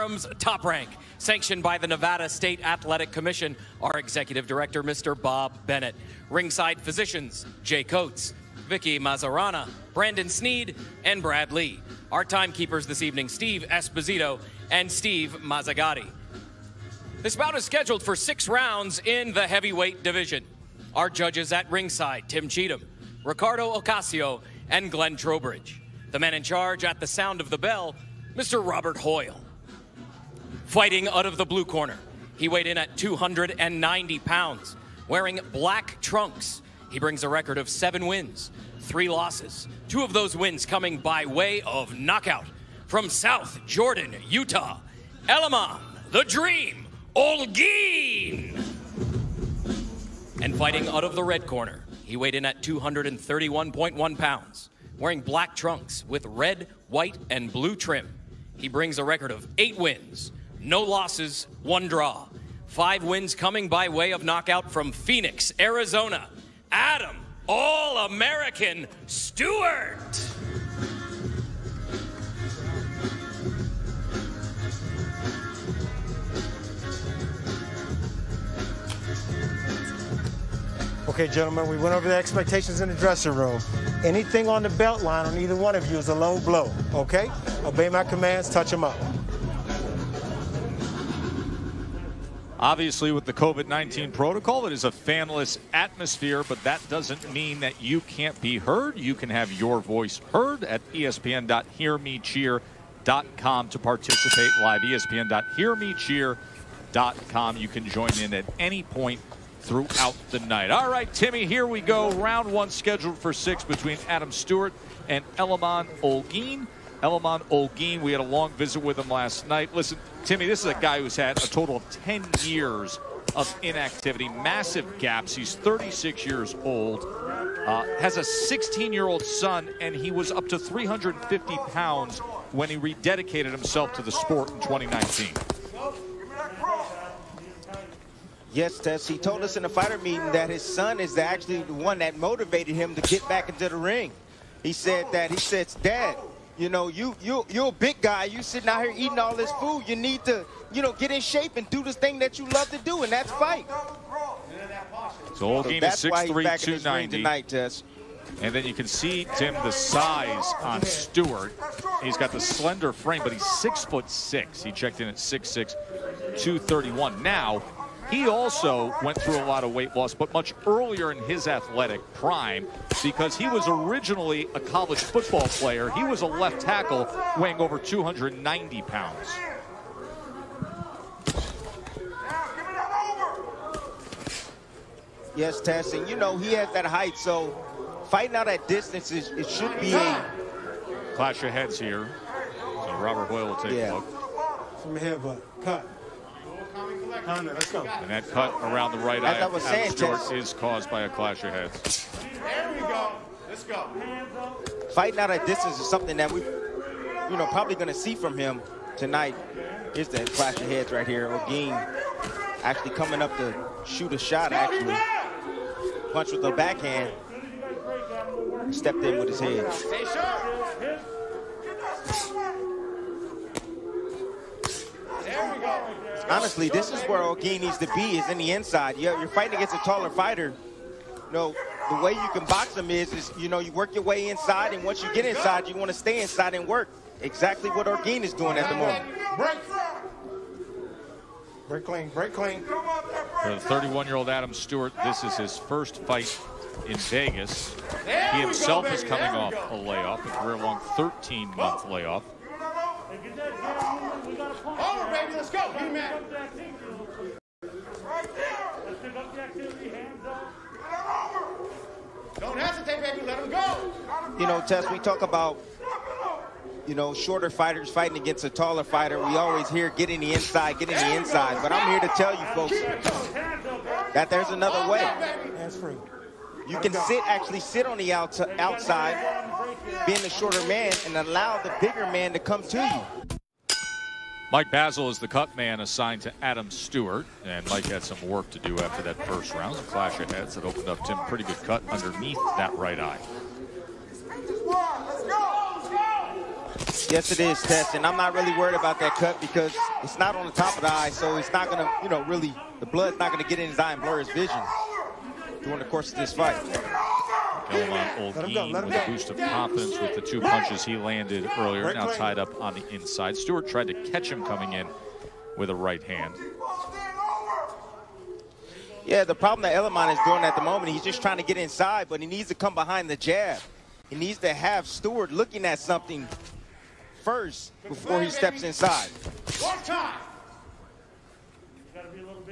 Firearms Top Rank, sanctioned by the Nevada State Athletic Commission. Our executive director, Mr. Bob Bennett. Ringside physicians, Jay Coates, Vicky Mazzarana, Brandon Sneed, and Brad Lee. Our timekeepers this evening, Steve Esposito and Steve Mazzagatti. This bout is scheduled for 6 rounds in the heavyweight division. Our judges at ringside, Tim Cheatham, Ricardo Ocasio, and Glenn Trowbridge. The man in charge at the sound of the bell, Mr. Robert Hoyle. Fighting out of the blue corner, he weighed in at 290 pounds, wearing black trunks. He brings a record of 7 wins, 3 losses. 2 of those wins coming by way of knockout. From South Jordan, Utah, Helaman, the Dream, Olguin. And fighting out of the red corner, he weighed in at 231.1 pounds, wearing black trunks with red, white, and blue trim. He brings a record of 8 wins, no losses, 1 draw. 5 wins coming by way of knockout from Phoenix, Arizona, Adam All-American Stewart. Okay, gentlemen, we went over the expectations in the dressing room. Anything on the belt line on either one of you is a low blow, okay? Obey my commands, touch them up. Obviously, with the COVID-19 protocol, it is a fanless atmosphere, but that doesn't mean that you can't be heard. You can have your voice heard at espn.hearmecheer.com to participate live. espn.hearmecheer.com. You can join in at any point throughout the night. All right, Timmy, here we go. Round 1 scheduled for 6 between Adam Stewart and Helaman Olguin. Helaman Olguin, we had a long visit with him last night. Listen, Timmy, this is a guy who's had a total of 10 years of inactivity, massive gaps. He's 36 years old, has a 16-year-old son, and he was up to 350 pounds when he rededicated himself to the sport in 2019. Yes, Tess, he told us in the fighter meeting that his son is actually the one that motivated him to get back into the ring. He said, Dad, you know, you're a big guy. You sitting out here eating all this food. You need to, you know, get in shape and do this thing that you love to do, and that's fight. So Olguin is 6'3", 290. Tonight, Tess. And then you can see, Tim, the size on Stewart. He's got the slender frame, but he's 6'6". He checked in at 6'6", 231. Now, he also went through a lot of weight loss, but much earlier in his athletic prime, because he was originally a college football player. He was a left tackle weighing over 290 pounds. Yes, Tess, and you know, he has that height, so fighting out at distances, it should be a clash of heads here. So Robert Hoyle will take a look. From here, but cut. Let's go. And that cut around the right eye of Stewart is caused by a clash of heads. There we go. Let's go. Fighting out at distance is something that we, you know, probably going to see from him tonight. Here's the clash of heads right here. Olguin actually coming up to shoot a shot, actually. Punch with the backhand. Stepped in with his head. Stay sharp. There we go. Honestly, this is where Olguin needs to be, is in the inside. You're fighting against a taller fighter. You know, the way you can box him is, you know, you work your way inside, and once you get inside, you want to stay inside and work. Exactly what Olguin is doing at the moment. Break clean, break clean. For the 31-year-old Adam Stewart, this is his first fight in Vegas. He himself is coming off a layoff, a career-long 13-month layoff. Over, baby, let's go. Get him out. Don't hesitate, baby. Let him go. You know, Tess, we talk about, you know, shorter fighters fighting against a taller fighter. We always hear get in the inside, get in the inside. But I'm here to tell you, folks, that there's another way. Hands free. You can actually sit on the outside, being the shorter man, and allow the bigger man to come to you. Mike Basil is the cut man assigned to Adam Stewart, and Mike had some work to do after that first round. A clash of heads that opened up Tim pretty good cut underneath that right eye. Yes, it is, Tess, and I'm not really worried about that cut because it's not on the top of the eye, so it's not going to, you know, really, the blood's not going to get in his eye and blur his vision during the course of this fight. Helaman Olguin with a boost of confidence with the 2 punches he landed earlier, now tied up on the inside. Stewart tried to catch him coming in with a right hand. Yeah, the problem that Helaman is doing at the moment, he's just trying to get inside, but he needs to come behind the jab. He needs to have Stewart looking at something first before he steps inside.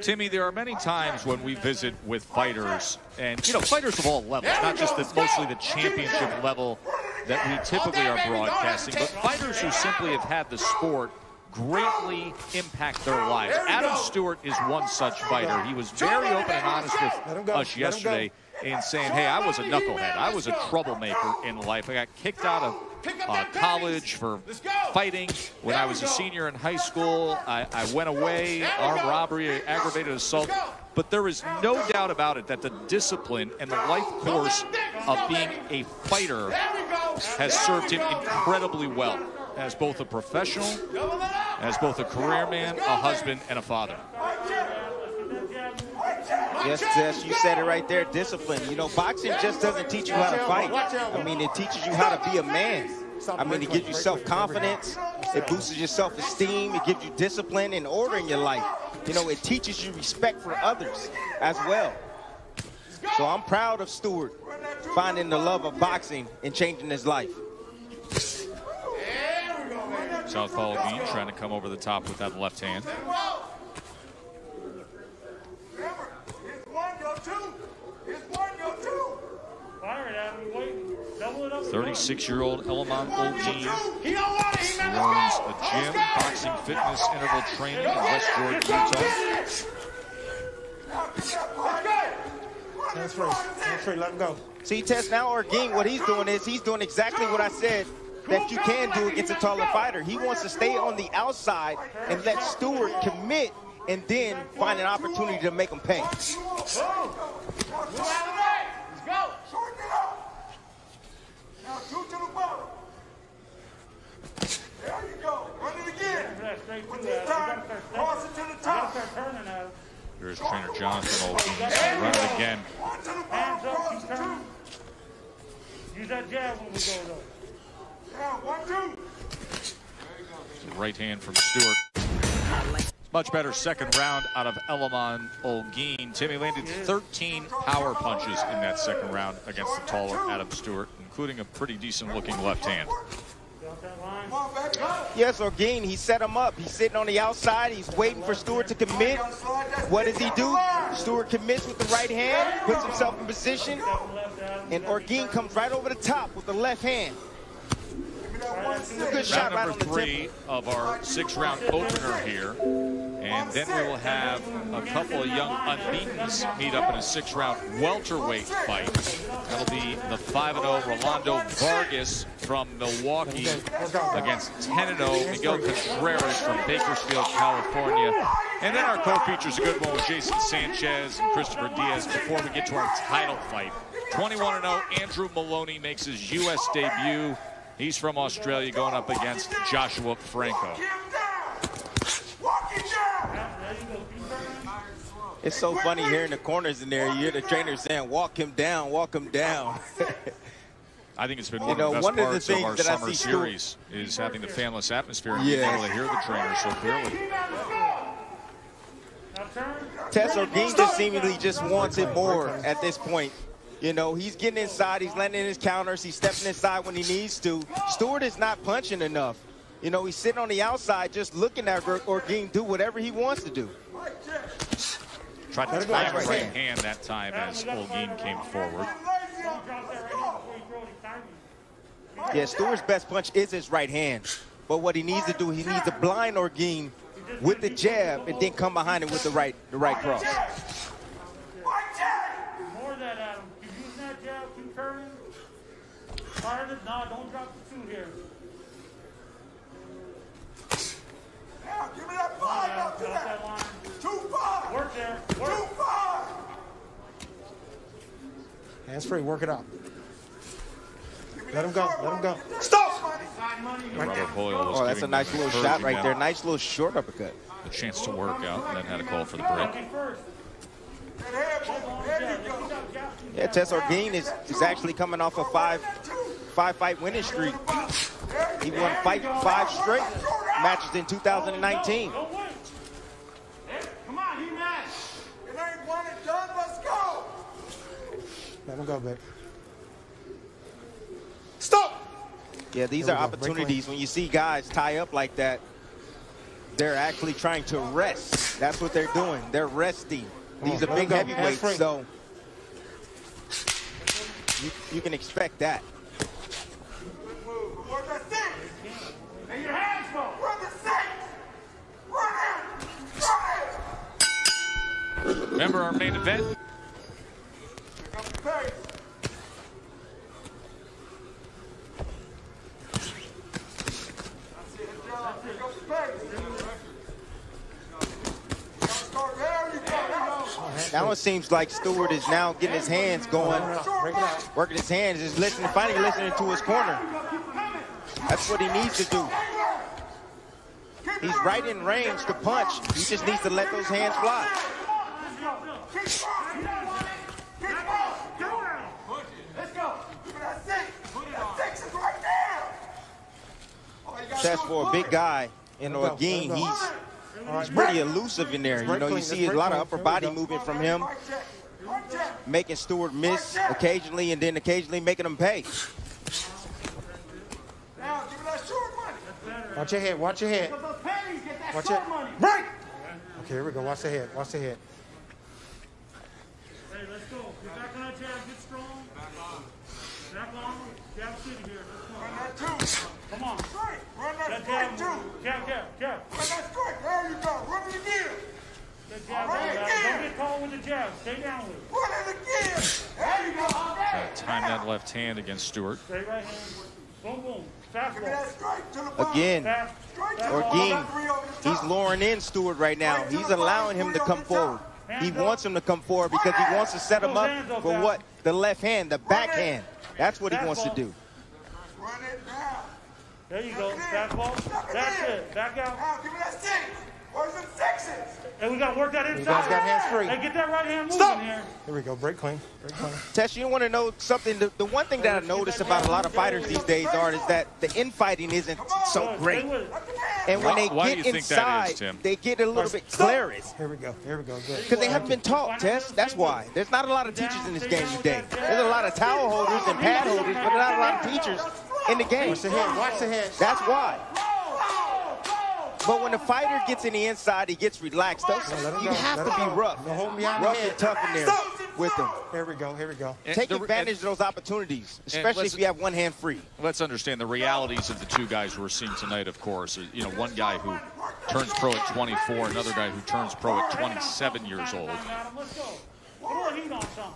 Timmy, there are many times when we visit with fighters, and you know, fighters of all levels, not just mostly the championship level that we typically are broadcasting, but fighters who simply have had the sport greatly impact their lives. Adam Stewart is one such fighter. He was very open and honest with us yesterday in saying, hey, I was a knucklehead. I was a troublemaker in life. I got kicked out of college for fighting when I was a senior in high school. I went away, armed robbery, aggravated assault. But there is no doubt about it that the discipline and the life course of being a fighter has served him incredibly well as both a professional, as both a career man, a husband, and a father. Yes, Tess, you said it right there, discipline. You know, boxing just doesn't teach you how to fight. I mean, it teaches you how to be a man. I mean, it gives you self-confidence. It boosts your self-esteem. It gives you discipline and order in your life. You know, it teaches you respect for others as well. So I'm proud of Stewart finding the love of boxing and changing his life. Southpaw Olguin trying to come over the top with that left hand. 36-year-old Helaman Olguin runs a gym, boxing, fitness, interval training in West Jordan, Utah. Hands free, let him go. See, Tess, now Olguin, what he's doing is he's doing exactly what I said that you can do against a taller fighter. He wants to stay on the outside and let Stewart commit and then find an opportunity to make him pay. Let's go. Now, 2 to the bottom. There you go. Run it again. With this time, cross it to the top. Here's trainer Jonathan Olguin. Run it again. Hands up, keep turning. Use that jab when we go though. Now, 1, 2. Right hand from Stewart. Much better second round out of Helaman Olguin. Timmy landed 13 power punches in that second round against the taller Adam Stewart, including a pretty decent looking left hand. Yes, Olguin, he set him up. He's sitting on the outside. He's waiting for Stewart to commit. What does he do? Stewart commits with the right hand, puts himself in position, and Olguin comes right over the top with the left hand. Good shot Round right number on the 3 of our 6-round opener here. And then we will have a couple of young unbeatens meet up in a 6-round welterweight fight. That'll be the 5-0 Rolando Vargas from Milwaukee against 10-0 Miguel Contreras from Bakersfield, California. And then our co-features a good one with Jason Sanchez and Christopher Diaz before we get to our title fight. 21-0 Andrew Maloney makes his U.S. debut. He's from Australia, going up against Joshua Franco. It's so funny hearing the corners in there. You hear the trainer saying, walk him down, walk him down. I think it's been one of the best parts of our summer series is having the fanless atmosphere and being able to hear the trainer so clearly. Tess Olguin just seemingly just wants it more at this point. You know, he's getting inside, he's landing his counters, he's stepping inside when he needs to. Stewart is not punching enough. You know, he's sitting on the outside just looking at Olguin do whatever he wants to do. Tried to tie the right hand that time as Olguin came forward. Yeah, Stewart's best punch is his right hand. But what he needs to do, he needs to blind Olguin with the jab and then come behind it with the right cross. More of that, Adam. Keep using that jab, keep turning. Harder. No, don't drop the 2 here. Now, give me that 5 out to that. 2-5. Work there. Work. 2-5. Hands free, work it out. Let him go, let him go. Stop! Robert Hoyle was that's a nice little shot right there. Nice little short uppercut. A chance to work out, and then had a call for the break. Yeah, Tess Olguin is actually coming off a five-fight winning streak. He won 5 straight matches in 2019. Come on, he mad. It ain't one and done, let's go. Let him go, baby. Stop! Yeah, these are opportunities when you see guys tie up like that. They're actually trying to rest. That's what they're doing. They're resting. These are big heavyweights, so you can expect that. Run the six. And your hands go. Run the six. Run it. Run it. Remember our main event? Pick up the pace. That's it, John. Pick up the pace. Now it seems like Stewart is now getting his hands going, working his hands, is listening, finally listening to his corner. That's what he needs to do. He's right in range to punch. He just needs to let those hands fly. That's for a big guy in Olguin. He's pretty elusive in there. You know, you see a lot of upper body movement from him, making Stewart miss occasionally and then occasionally making him pay. Watch your head, watch your head. Watch it. Right! Okay, here we go. Watch the head, watch the head. Hey, let's go. Get back on that jab. Get strong. Back on. Jab city here. Run that two. Come on. Run that straight two. Jab. Run that straight. There you go. Run it again. That jab. Run it Don't again. get caught with the jab. Stay down with it. Run it again. There you go. Time that left hand against Stewart. Stay right hand. Boom, boom. Fast Give me ball. that straight to the bottom. Again, Fast. Olguin, he's luring in Stewart right now. He's allowing him to come forward. He wants him to come forward because he wants to set him up for what? The left hand, the backhand. That's what he wants to do. Run it down. There you go. Fast ball. That's it. Back out. Now, give me that six. Where's them sixes? Hey, we got to work that inside. You guys got hands free. Hey, get that right hand moving Stop. here. Here we go. Break clean. Break clean. Tess, you want to know something? The one thing that I notice about a lot of fighters these days is that the infighting isn't so great. And when they Why do you get think that is, inside, Tim? they get a little bit clarity. Here we go. Here we go. Good. Because they haven't been taught, Tess. That's why. There's not a lot of teachers in this game today. There's a lot of towel holders and pad holders, but not a lot of teachers in the game. Watch the head. Watch the head. That's why. But when the fighter gets in the inside, he gets relaxed. You have to be rough. Rough and tough in there with him. Here we go. Here we go. Take advantage of those opportunities, especially if you have one hand free. Let's understand the realities of the two guys we're seeing tonight, of course. You know, one guy who turns pro at 24, another guy who turns pro at 27 years old. Let's go. Put a little heat on something.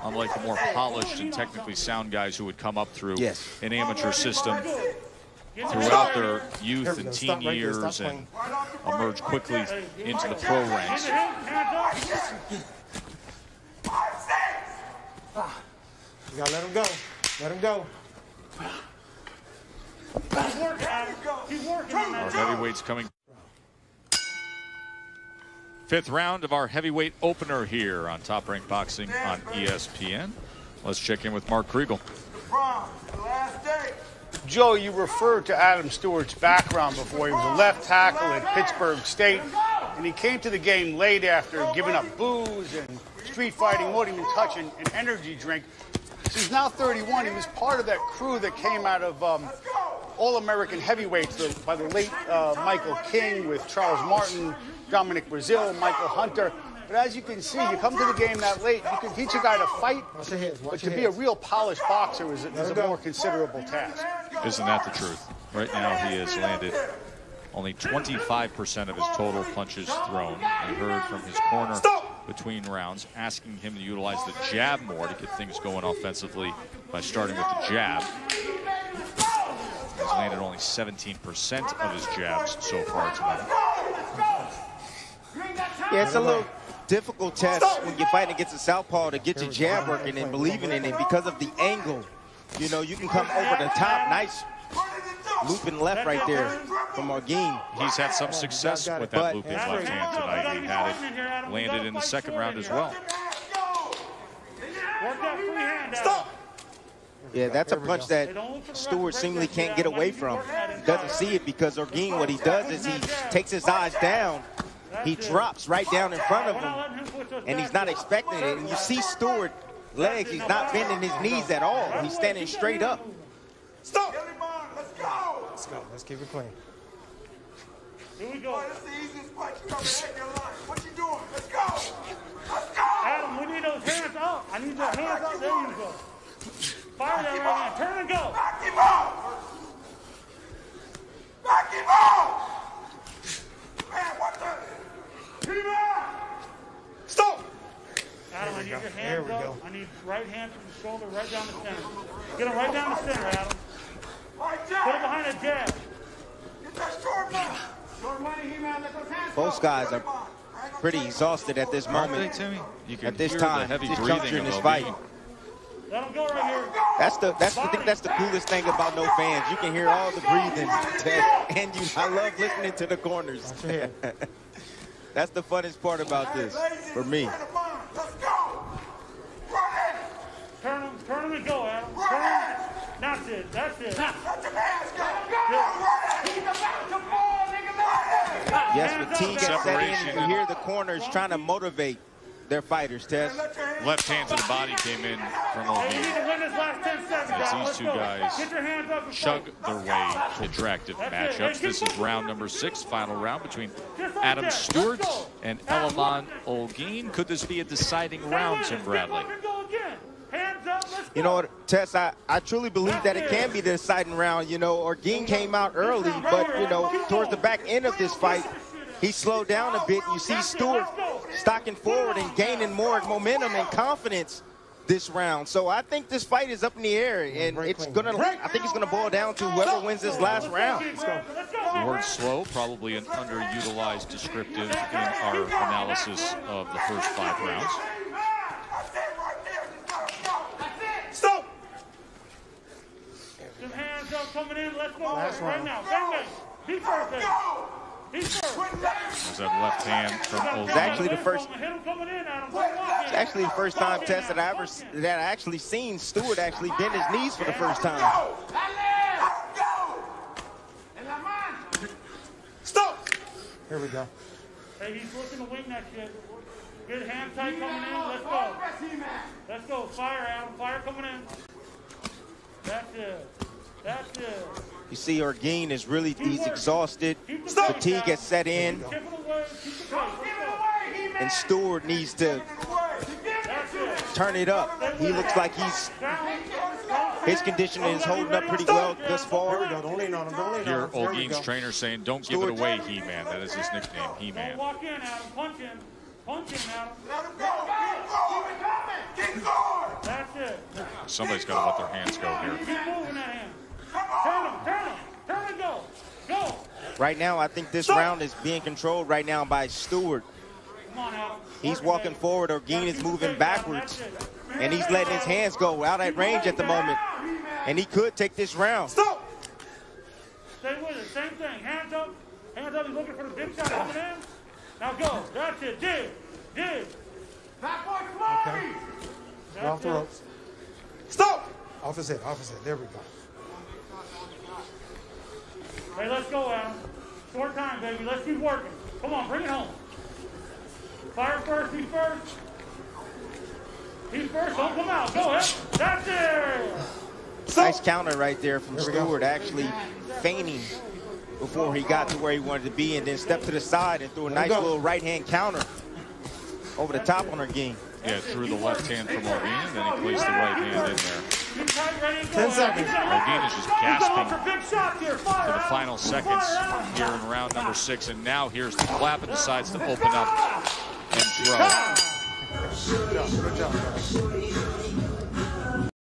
Unlike the more polished and technically sound guys who would come up through an amateur system throughout their youth and teen years and emerge quickly into the pro ranks. You gotta let him go. Let him go. Keep working on Our that. heavyweights coming. Fifth round of our heavyweight opener here on Top Rank Boxing on ESPN. Let's check in with Mark Kriegel. The last day. Joe, you referred to Adam Stewart's background before. He was a left tackle at Pittsburgh State, and he came to the game late after giving up booze and street fighting, won't even touch an energy drink. So he's now 31. He was part of that crew that came out of All-American heavyweights by the late Michael King with Charles Martin, Dominic Brazil, Michael Hunter. But as you can see, you come to the game that late, you can teach a guy to fight, but to be a real polished boxer is a more considerable task. Isn't that the truth? Right now he has landed only 25% of his total punches thrown. We heard from his corner between rounds, asking him to utilize the jab more to get things going offensively by starting with the jab. He's landed only 17% of his jabs so far tonight. Yeah, it's a little difficult test when you're fighting against a southpaw to get your jab working and believing in it because of the angle. You know, you can come over the top, nice looping left right there from Olguin. He's had some success with that looping left hand tonight. He had it landed in the second round as well. Stop! Yeah, that's a punch that Stewart seemingly can't get away from. He doesn't see it because Olguin, what he does is he takes his eyes down. He drops right down in front of him, and he's not expecting it. And you see Stewart legs, he's not bending his knees at all. He's standing straight up. Stop! Let's go! Let's go. Let's keep it clean. Here we go. That's the easiest punch you ever had in your life. What you doing? Let's go! Let's go! Adam, we need those hands up. I need those hands up. There you go. Fire that right hand. Turn and go. Back him up! Back him up! Man, what the? Keep him up! Stop! Adam, I need your There hands we up. go. I need right hand from the shoulder right down the center. Get him right down the center, Adam. Right Put him jab! behind a jab. Get that short money! Short money, He-Man, let those hands Both go. guys are pretty exhausted at this moment, Timmy? You can at this hear time, the heavy this breathing juncture in of this Olguin. fight. Let him go right here. I think that's the coolest thing about no fans. You can hear all the breathing, and I love listening to the corners. That's the funnest part about this for me. Let's go! Run it! Turn him and go, Adam. Turn him. That's it. That's it. Let your hands go! Run it! He's about to fall, nigga! Run it! Yes, fatigue has set in, Separation. and you hear the corners trying to motivate their fighters, Tess. Let your hands Left hand to the body came in from Hey, you need Olguin. to win this last 10 seconds, Adam. As these Let's two go. guys Get your hands up and chug fight. their way to attractive matchups. This is round number 6, final round between Adam Stewart and Helaman Olguin. Could this be a deciding round, Tim Bradley? Hands up, let's go. You know what, Tess, I truly believe that it can be the deciding round. You know, Olguin came out early, but, you know, towards the back end of this fight, he slowed down a bit. You see Stewart stocking forward and gaining more momentum and confidence this round. So I think this fight is up in the air, and I think it's gonna boil down to whoever wins this last round. The word slow, probably an underutilized descriptive in our analysis of the first 5 rounds. That's it right there! Just let him go! That's it! Stop! Some hands up coming in. Let's go Last right round. now. Bang, bang. Be first, baby. Go! Be first. There's that left hand from It's Olguin. actually the first. Hit him coming in, Adam. Don't walk in. It's actually the first time, Tess, that I actually seen Stewart actually bend his knees for the first time. Go! Stop! Here we go. Hey, he's looking to wing that shit. Good hand tight coming in. Let's go. Let's go. Fire, Adam. Fire coming in. That's it. That's it. You see, Olguin is he's exhausted. Fatigue has set in, Chip it away. Keep the pace. Let's go. and Stewart needs to That's it. turn it up. He looks like his condition is holding up pretty well thus Here far. we go. Don't lean on him. Don't lean Here, on him. There we Olguin's go. trainer saying, don't give it away, He-Man. That is his nickname, Don't He-Man. walk in, Adam. Punch him. Punch him, Adam. Let him go! Keep going! That's it. Somebody's got to let their hands go here. Keep moving that hand. Turn him. Turn him. Turn and go. Go. Right now, I think this round is being controlled right now by Stewart. Come on, Adam. He's walking forward. Olguin is moving backwards, and he's letting his hands go out at range at the moment. And he could take this round. Stop! Stay with it. Same thing. Hands up. Hands up. He's looking for the big shot coming in. Now go. That's it. Dig. Dig. That boy slow! That's Off the it. ropes. Stop! Off his head. Off his head. There we go. Hey, let's go, Adam. Short time, baby. Let's keep working. Come on, bring it home. Fire first. He's first. He's first. Don't come out. Go ahead. That's it. Nice counter right there from There we go. Stewart, actually feigning before he got to where he wanted to be, and then stepped to the side and threw a nice little right-hand counter over the top on Olguin. Yeah, threw the left hand from Olguin, and then he placed the right hand in there. Keep tight, ready to go. 10 seconds. Olguin is just He's going gasping for big shots here. Fire, for the Adam. final seconds here in round number 6, and now here's the clap and decides to open up and throw. Good job. Good job.